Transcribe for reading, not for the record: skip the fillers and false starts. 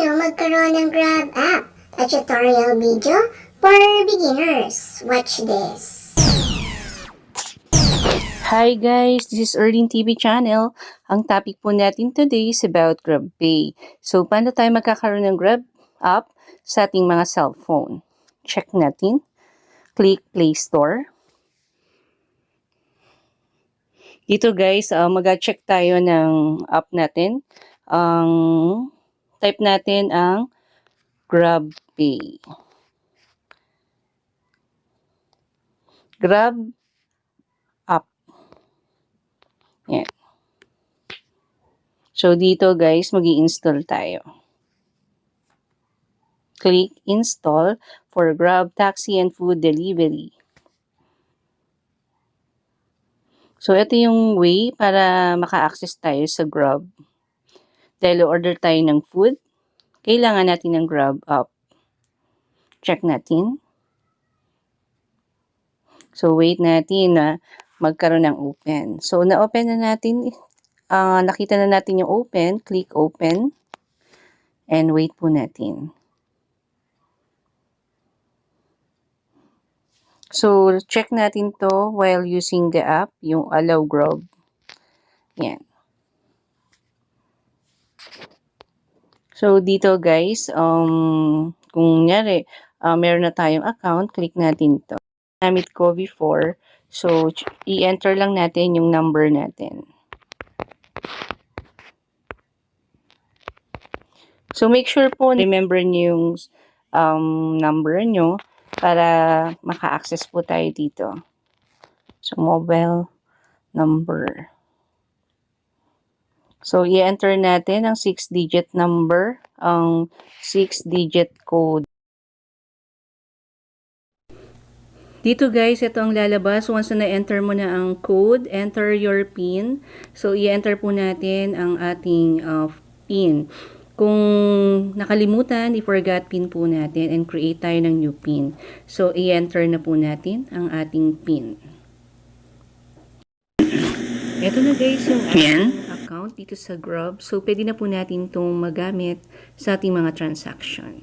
Paano magkaroon ng Grab app? A tutorial video for beginners. Watch this. Hi guys, this is Erlin TV channel. Ang topic po natin today is about GrabPay. So, paano tayo magkakaroon ng Grab app sa ating mga cellphone? Check natin. Click Play Store. Dito guys, mag-check tayo ng app natin. Type natin ang GrabPay. Grab app. Yan. So, dito guys, mag-i-install tayo. Click Install for Grab Taxi and Food Delivery. So, ito yung way para maka-access tayo sa Grab. Dahil order tayo ng food, kailangan natin ng Grab app. Check natin. So, wait natin na magkaroon ng open. So, na-open na natin. Nakita na natin yung open. Click open. And wait po natin. So, check natin to while using the app, yung Allow Grab. Yan. So, dito guys, kung nyari, meron na tayong account, click natin to. Gamit ko before, so, i-enter lang natin yung number natin. So, make sure po, remember niyo yung number nyo para maka-access po tayo dito. So, mobile number. So, i-enter natin ang 6-digit number, ang 6-digit code. Dito guys, ito ang lalabas. Once na enter mo na ang code, enter your PIN. So, i-enter po natin ang ating PIN. Kung nakalimutan, i-forgot PIN po natin and create tayo ng new PIN. So, i-enter na po natin ang ating PIN. Ito na guys yung account dito sa Grab. So, pwede na po natin itong magamit sa ating mga transaction.